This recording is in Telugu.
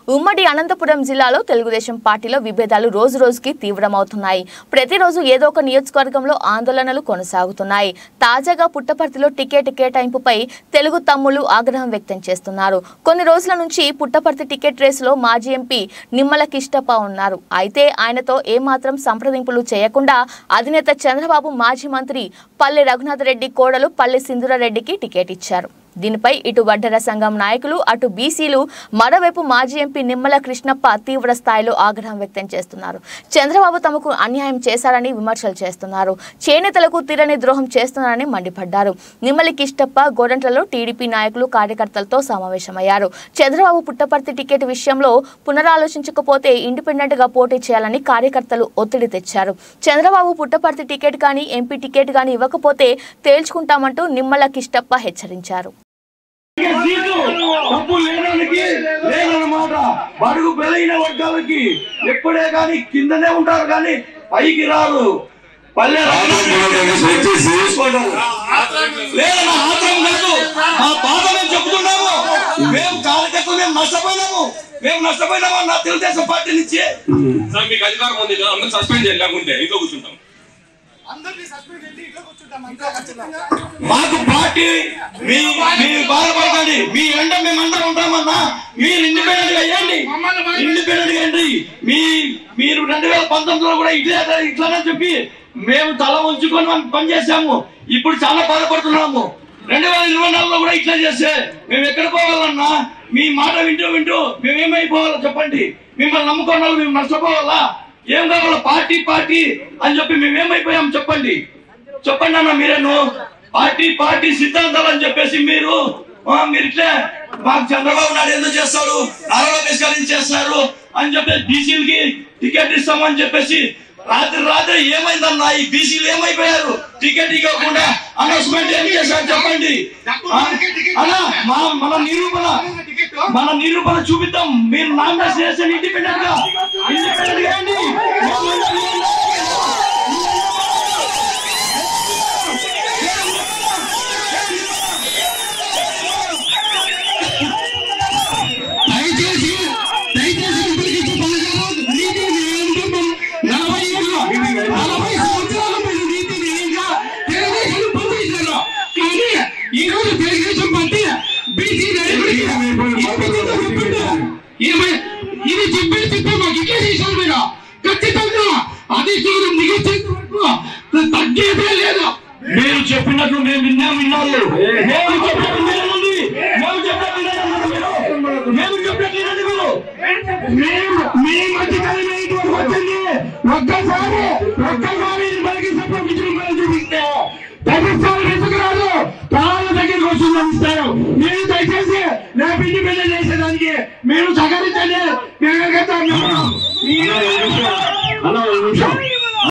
ఉమ్మడి అనంతపురం జిల్లాలో తెలుగుదేశం పార్టీలో విభేదాలు రోజు రోజుకి తీవ్రమవుతున్నాయి. ప్రతిరోజు ఏదో ఒక నియోజకవర్గంలో ఆందోళనలు కొనసాగుతున్నాయి. తాజాగా పుట్టపర్తిలో టికెట్ కేటాయింపుపై తెలుగు తమ్ముళ్లు ఆగ్రహం వ్యక్తం చేస్తున్నారు. కొన్ని రోజుల నుంచి పుట్టపర్తి టికెట్ రేసులో మాజీ ఎంపీ నిమ్మల కిష్టప్ప ఉన్నారు. అయితే ఆయనతో ఏమాత్రం సంప్రదింపులు చేయకుండా అధినేత చంద్రబాబు మాజీ మంత్రి పల్లె రఘునాథ్ రెడ్డి కోడలు పల్లె సింధూరారెడ్డికి టికెట్ ఇచ్చారు. దీనిపై ఇటు వడ్డెర సంఘం నాయకులు అటు బీసీలు మరోవైపు మాజీ ఎంపీ నిమ్మల కృష్ణప్ప తీవ్ర స్థాయిలో ఆగ్రహం వ్యక్తం చేస్తున్నారు. చంద్రబాబు తమకు అన్యాయం చేశారని విమర్శలు చేస్తున్నారు. చేనేతలకు తీరని ద్రోహం చేస్తున్నారని మండిపడ్డారు. నిమ్మల కృష్ణప్ప గోరంట్లలో టీడీపీ నాయకులు కార్యకర్తలతో సమావేశమయ్యారు. చంద్రబాబు పుట్టపర్తి టికెట్ విషయంలో పునరాలోచించకపోతే ఇండిపెండెంట్ గా పోటీ చేయాలని కార్యకర్తలు ఒత్తిడి తెచ్చారు. చంద్రబాబు పుట్టపర్తి టికెట్ కానీ ఎంపీ టికెట్ కానీ ఇవ్వకపోతే తేల్చుకుంటామంటూ నిమ్మల కృష్ణప్ప హెచ్చరించారు. డబ్బు లేదన్నమాట. బడుగు బలైన వర్గాలకి ఎప్పుడే గాని కిందనే ఉంటారు కానీ పైకి రారు. పల్లె లేదన్నా ఆత్రం కాదు, మా బాధ మేము చెప్తున్నాము. మేము కార్యకర్తలు మేము నష్టపోయినాము నా తెలుగుదేశం పార్టీ నుంచి. మీకు అధికారం ఉంది, అందరూ సస్పెండ్ చేయలేకుంటే ఇంట్లో కూర్చుంటాం. మాకు పార్టీ మీరు బాధపడకండి, మీ ఎండ మేమందరం ఉంటామన్నా. మీరు ఇండిపెండెంట్ గా అయ్యండి, ఇండిపెండెంట్ గా అండి. మీరు 2019లో కూడా ఇట్లానే చెప్పి మేము తల ఉంచుకొని మనం పనిచేసాము. ఇప్పుడు చాలా బాధపడుతున్నాము. 2024లో కూడా ఇట్లా చేస్తే మేము ఎక్కడ పోవాలన్నా? మీ మాట వింటూ మేమేమైపోవాలో చెప్పండి. మిమ్మల్ని నమ్ముకున్న వాళ్ళు మేము నష్టపోవాలా? ఏం కావాలో? పార్టీ అని చెప్పి మేమేమైపోయాం చెప్పండి అన్న. మీరేను పార్టీ సిద్ధాంతాలు అని చెప్పేసి మీరు ఇట్లే మాకు చంద్రబాబు నాయుడు ఎందుకు చేస్తారు, నారా లోకేష్ గారు చేస్తారు అని చెప్పేసి బీసీలకి టికెట్ ఇస్తామని చెప్పేసి రాత్రి ఏమైందన్నా? ఈ బీసీలు ఏమైపోయారు? టికెట్ ఇవ్వకుండా అనౌన్స్మెంట్ ఏం చేశారు చెప్పండి అన్నా. మన నిరూపణ చూపిద్దాం. మీరు నామినేషన్ చేస్తే ఇండిపెండెంట్ గా అండి. ఇది చెప్పి మాకు ఇట్లా చేశారు. మీరు ఖచ్చితంగా అధిష్టానం మిగిల్చేంత వరకు తగ్గేదే లేదు. మీరు చెప్పినట్లు మేము విన్నాము. మీ మధ్యకాలంలో ఇటువంటి వచ్చింది. ఒక్కసారి చూపిస్తే ప్రభుత్వాలు ఎందుకు రాదు? ప్రాణాల దగ్గరికి వస్తుందని ఇస్తారు. మీరు దయచేసి రేపు ఇండిపెండెంట్ చేసేదానికి మీరు సహకరించండి. అలా నిమిషం